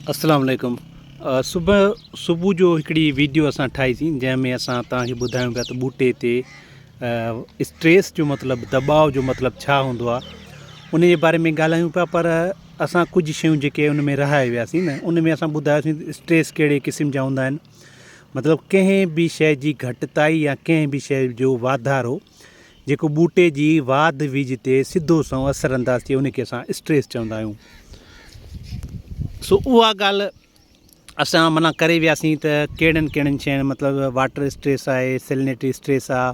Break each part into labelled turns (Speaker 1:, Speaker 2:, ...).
Speaker 1: अस्सलाम वालेकुम। सुबुह जो हिकिड़ी वीडियो असां ठाहीसीं जंहिंमें असां तव्हांखे ॿुधायूं पिया त ॿूटे ते स्ट्रेस जो मतिलबु दॿाव जो मतिलबु छा हूंदो आहे उन जे बारे में ॻाल्हायूं पिया। पर असां कुझु शयूं जेके उन में रहाए वियासीं न, उन में असां ॿुधायोसीं स्ट्रेस कहिड़े क़िस्म जा हूंदा आहिनि। मतिलबु कंहिं बि शइ जी घटिताई या कंहिं बि शइ जो वाधारो जेको ॿूटे जी वाध विझ ते सिधो सं असरु अंदाज़ थिए उनखे असां स्ट्रेस चवंदा आहियूं। सो उहा ॻाल्हि असां माना करे वियासीं त कहिड़नि कहिड़नि शयुनि मतिलबु वाटर स्ट्रेस आहे, सेलिनिटी स्ट्रेस आहे,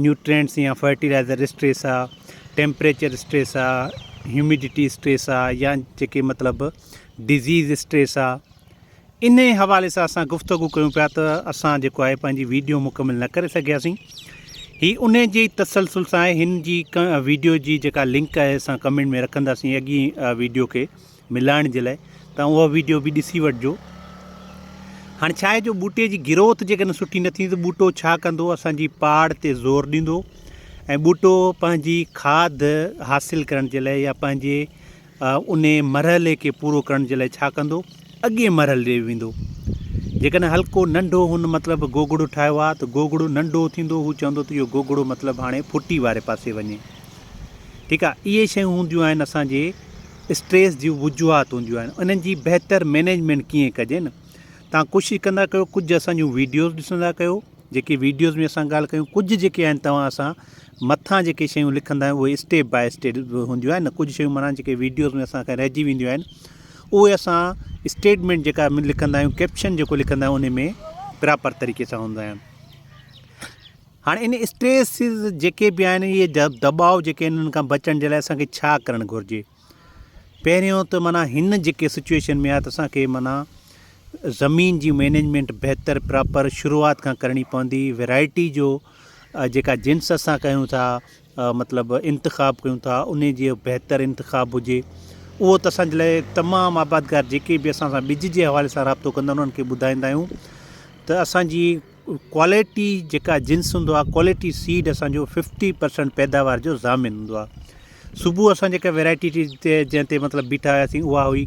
Speaker 1: न्यूट्रिएंट्स या फर्टिलाइज़र स्ट्रेस आहे, टेम्परेचर स्ट्रेस आहे, ह्यूमिडिटी स्ट्रेस आहे, या जेके मतिलबु डिज़ीज़ स्ट्रेस आहे। इन हवाले सां असां गुफ़्तगू कयूं पिया त असां जेको आहे पंहिंजी वीडियो मुकमिल न करे सघियासीं। हीअ उन जी तसलसल सां आहे। हिन जी वीडियो जी जेका लिंक आहे असां कमेंट में रखंदासीं अॻी वीडियो खे मिलाइण जे लाइ, तव्हां उहा वीडियो बि ॾिसी वठिजो। हाणे छा आहे, जो ॿूटे जी ग्रोथ जेकॾहिं सुठी न थी त ॿूटो छा कंदो, असांजी पाड़ ते ज़ोर ॾींदो ऐं ॿूटो पंहिंजी खाद हासिलु करण जे लाइ या पंहिंजे उन मरहले खे पूरो करण जे लाइ छा कंदो, अॻे मरहले ॾे वेंदो। जेकॾहिं हल्को नंढो हुन मतिलबु गोगड़ो ठाहियो आहे त गोगड़ो नंढो थींदो, हू चवंदो त इहो गोगड़ो मतिलबु हाणे फुटी वारे पासे वञे। ठीकु आहे, इहे शयूं हूंदियूं आहिनि असांजे स्ट्रेस जी वजूहात हूंदियूं आहिनि। उन्हनि जी बहितर मैनेजमेंट कीअं कजे न, तव्हां कोशिशि कंदा कयो, कुझु असांजूं वीडियोज़ ॾिसंदा कयो, जेके वीडियोज़ में असां ॻाल्हि कयूं, कुझु जेके आहिनि तव्हां असां मथां जेके शयूं लिखंदा आहियूं उहे स्टेप बाय स्टेप हूंदियूं आहिनि। कुझु शयूं माना जेके वीडियोज़ में असांखे रहिजी वेंदियूं आहिनि उहे असां स्टेटमेंट जेका लिखंदा आहियूं, कैप्शन जेको लिखंदा आहियूं, उन में प्रॉपर तरीक़े सां हूंदा आहिनि। हाणे इन स्ट्रेस जेके बि आहिनि, इहे दॿाव जेके आहिनि, इन्हनि खां बचण जे लाइ असांखे छा करणु घुरिजे। पहिरियों त माना हिन जेके सिचुएशन में आहे त असांखे माना ज़मीन जी मैनेजमेंट बहितर प्रॉपर शुरूआति खां करणी पवंदी। वैरायटी जो जेका जिन्स असां कयूं था, मतिलबु इंतिख़ाबु कयूं था, उन जो बहितर इंतिख़ाबु हुजे। उहो त असांजे लाइ तमामु आबादगार जेके बि असां सां ॿिज जे हवाले सां राब्तो कंदा आहिनि उन्हनि खे ॿुधाईंदा आहियूं त असांजी क्वालिटी जेका जिन्स हूंदो आहे, क्वालिटी सीड असांजो 50% पैदावार जो ज़ामिन हूंदो आहे। सुबुह असां जेका वैरायटी ते जंहिं ते मतिलबु बीठा हुआसीं उहा हुई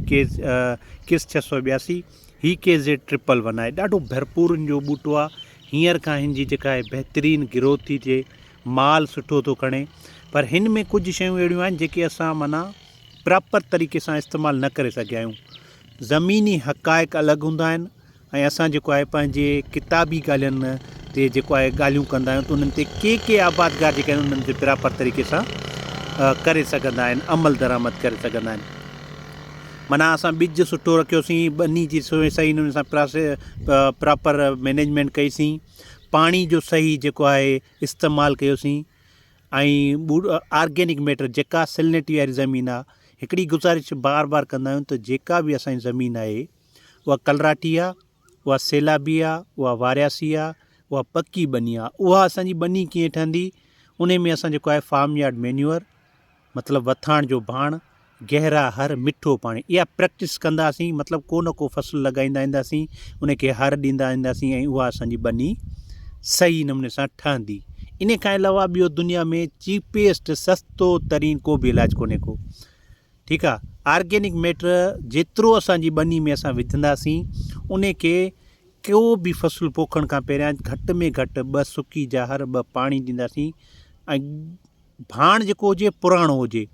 Speaker 1: किस 682। ही KZ111 आहे। ॾाढो भरपूर हिन जो ॿूटो आहे। हींअर खां हिन जी जेका आहे बहितरीनु ग्रोथ थी थिए, माल सुठो थो खणे। पर हिन में कुझु शयूं अहिड़ियूं आहिनि जेके असां माना प्रॉपर तरीक़े सां इस्तेमालु न करे सघिया आहियूं। ज़मीनी हक़ाइक़ अलॻि हूंदा आहिनि ऐं असां जेको आहे पंहिंजे किताबी ॻाल्हियुनि ते जेको आहे ॻाल्हियूं कंदा आहियूं त उन्हनि ते के आबादगार जेके आहिनि उन्हनि ते प्रॉपर तरीक़े सां करे सघंदा आहिनि, अमल दरामद करे सघंदा आहिनि। माना असां ॿिज सुठो रखियोसीं, ॿनी जी सही नमूने सां प्रॉपर मैनेजमेंट कईसीं, पाणी जो सही जेको आहे इस्तेमालु कयोसीं ऐं ऑर्गेनिक मैटर जेका सेलिनिटी वारी ज़मीन आहे, हिकिड़ी गुज़ारिश बार बार कंदा आहियूं त जेका बि असांजी ज़मीन आहे उहा कलराटी आहे, उहा सैलाबी आहे, उहा वारियासी आहे, उहा पकी ॿनी आहे। उहा असांजी ॿनी कीअं ठहंदी, उन में असां जेको आहे फार्म यार्ड मैन्यूअर मतिलबु वथाण जो भाण, गहरा हर, मिठो पाणी, इहा प्रैक्टिस कंदासीं। मतिलबु को न को फ़सुलु लॻाईंदा ईंदासीं, उनखे हर ॾींदा ईंदासीं ऐं उहा असांजी ॿनी सही नमूने सां ठहंदी। इन खां अलावा ॿियो दुनिया में चीपेस्ट सस्तो तरीन को बि इलाजु कोन्हे को। ठीकु आहे, ऑर्गेनिक मैटर जेतिरो असांजी ॿनी में असां विझंदासीं उन खे को बि फ़सुलु पोखण खां पहिरियां घटि में घटि 2 सुकी जहर 2 पाणी ॾींदासीं ऐं भाण जेको हुजे पुराणो हुजे,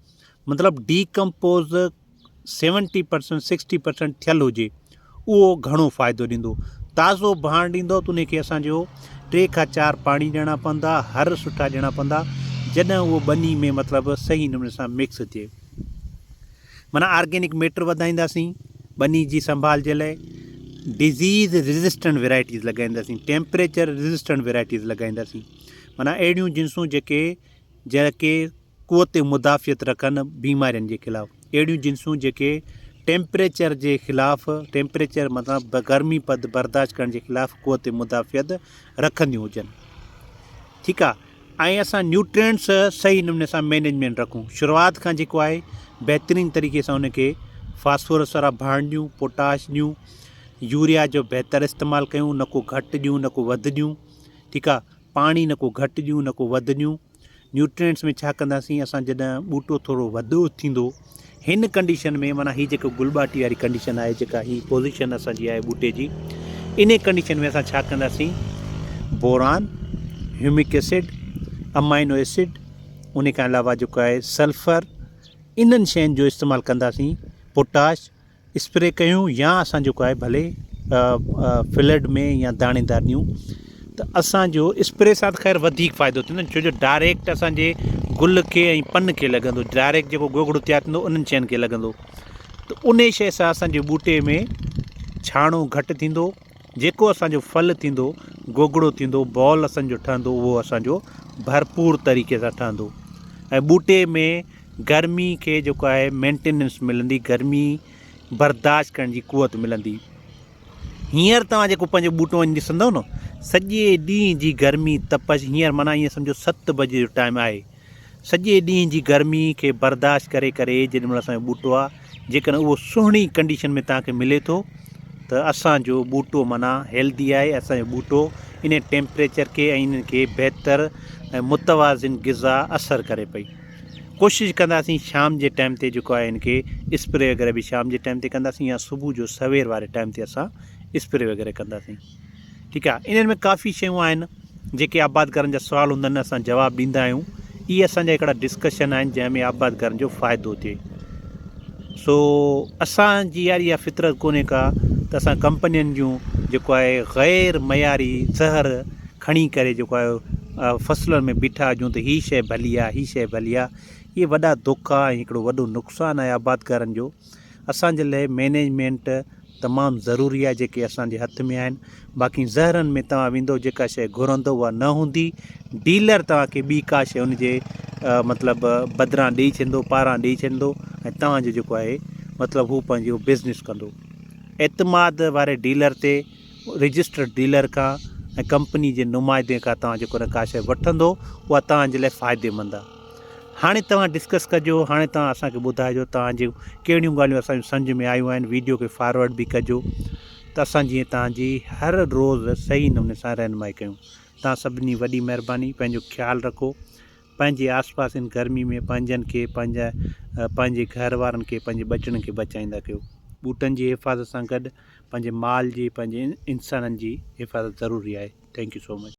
Speaker 1: मतिलबु डीकम्पोज़ 70% 60% थियलु हुजे, उहो घणो फ़ाइदो ॾींदो। ताज़ो भाण ॾींदो त उनखे असांजो 3 खां 4 पाणी ॾियणा पवंदा, हर सुठा ॾियणा पवंदा, जॾहिं उहो ॿनी में मतिलबु सही नमूने सां मिक्स थिए। माना ऑर्गेनिक मैटर वधाईंदासीं ॿनी जी संभाल जे लाइ, डिज़ीज़ रेज़िस्टेंट वैराइटीज़ लॻाईंदासीं, टेम्परेचर रेज़िस्टेंट वैराइटीज़ लॻाईंदासीं। माना अहिड़ियूं जिन्सूं जेके क़ुवत मुदाफ़ियत रखनि बीमारियुनि जे ख़िलाफ़ु, अहिड़ियूं जिन्सूं जेके टेम्परेचर जे ख़िलाफ़ु, टेम्परेचर मतिलबु गर्मी पद बर्दाश्त करण जे ख़िलाफ़ु क़ुवत मुदाफ़ियत रखंदियूं हुजनि। ठीकु आहे, ऐं असां न्यूट्रिएंट्स सही नमूने सां मैनेजमेंट रखूं। शुरूआति खां जेको आहे बहितरीनु तरीक़े सां उनखे फास्फोरस वारा भाण ॾियूं, पोटाश ॾियूं, यूरिया जो बहितर इस्तेमालु कयूं, न को घटि ॾियूं न को वधि ॾियूं। ठीकु आहे, पाणी न को घटि ॾियूं न को वधि ॾियूं। न्यूट्रिएंट्स में छा कंदासीं, असां जॾहिं ॿूटो थोरो वॾो थींदो, हिन कंडीशन में माना हीअ जेको गुलबाटी वारी कंडीशन आहे, जेका हीअ पोज़ीशन असांजी आहे ॿूटे जी, इन कंडीशन में असां छा कंदासीं, boron, humic acid, amino acid, उन खां अलावा जेको आहे सल्फर, इन्हनि शयुनि जो इस्तेमालु कंदासीं। पोटाश स्प्रे कयूं या असां जेको आहे भले फिलड में या दाणेदार ॾियूं, त असांजो स्प्रे सां त ख़ैर वधीक फ़ाइदो थींदो, छो जो डायरेक्ट असांजे गुल खे ऐं पन खे लॻंदो, डायरेक्ट जेको गोगड़ो तयारु थींदो उन्हनि शयुनि खे लॻंदो, त उन शइ सां असांजे ॿूटे में छाणो घटि थींदो, जेको असांजो फल थींदो, गोगड़ो थींदो, बॉल असांजो ठहंदो, उहो असांजो भरपूर तरीक़े सां ठहंदो। ऐं ॿूटे में गर्मी खे जेको आहे मेंटेनेंस मिलंदी, गर्मी बर्दाश्त करण जी कुवत मिलंदी। हींअर तव्हां जेको पंहिंजो ॿूटो वञी ॾिसंदव न, सॼे ॾींहं जी गर्मी तपश, हींअर माना ईअं सम्झो 7 बजे जो टाइम आहे, सॼे ॾींहं जी गर्मी खे बर्दाश्त करे करे जेॾीमहिल असांजो ॿूटो आहे, जेकॾहिं उहो सुहिणी कंडीशन में तव्हांखे मिले थो, त असांजो ॿूटो माना हेल्दी आहे। असांजो ॿूटो इन टेम्परेचर खे ऐं इन्हनि खे बहितर ऐं मुतवाज़िन ग़िज़ा असरु करे पई। कोशिशि कंदासीं शाम जे टाइम ते जेको आहे इनखे स्प्रे वग़ैरह बि शाम जे टाइम ते कंदासीं, या सुबुह जो सवेर वारे टाइम ते असां स्प्रे वग़ैरह कंदासीं। ठीकु आहे, इन्हनि में काफ़ी शयूं आहिनि जेके आबादकारनि जा सुवाल हूंदा आहिनि, असां जवाबु ॾींदा आहियूं। इहे असांजा हिकिड़ा डिस्कशन आहिनि जंहिंमें आबादकारनि जो फ़ाइदो थिए। सो असांजी यार इहा फितरत कोन्हे का त असां कंपनियुनि जूं जेको आहे ग़ैर मयारी ज़हर खणी करे जेको आहे फ़सलुनि में बीठा हुजूं त हीअ शइ भली आहे, हीअ शइ भली आहे। इहे वॾा धोखा ऐं हिकिड़ो वॾो नुक़सानु आहे आबादकारनि जो। असांजे लाइ मैनेजमेंट तमामु ज़रूरी आहे, जेके असांजे हथ में आहिनि। बाक़ी ज़हरनि में तव्हां वेंदो, जेका शइ घुरंदो उहा न हूंदी, डीलर तव्हांखे ॿी का शइ उनजे मतिलबु बदिरां ॾेई छॾींदो, पारां ॾेई छॾींदो, ऐं तव्हांजो जेको आहे मतिलबु हू पंहिंजो बिज़नेस कंदो। एतमाद वारे डीलर ते, रजिस्टर्ड डीलर खां ऐं कंपनी जे नुमाइंदे खां तव्हां जेको न का शइ वठंदो, उहा तव्हांजे लाइ फ़ाइदेमंद आहे। हाणे तव्हां डिस्कस कजो, हाणे तव्हां असांखे ॿुधाइजो तव्हांजूं कहिड़ियूं ॻाल्हियूं असांजूं सम्झ में आयूं आहिनि। वीडियो खे फॉरवर्ड बि कजो त असां जीअं तव्हांजी हर रोज़ु सही नमूने सां रहनुमाई कयूं। तव्हां सभिनी वॾी महिरबानी, पंहिंजो ख़्यालु रखो, पंहिंजे आसपास इन गर्मी में पंहिंजनि खे, पंहिंजे घर वारनि खे, पंहिंजे ॿचड़नि खे बचाईंदा कयो। ॿूटनि जी हिफ़ाज़त सां गॾु पंहिंजे माल जी, पंहिंजे इंसाननि जी हिफ़ाज़त ज़रूरी आहे। Thank you so much.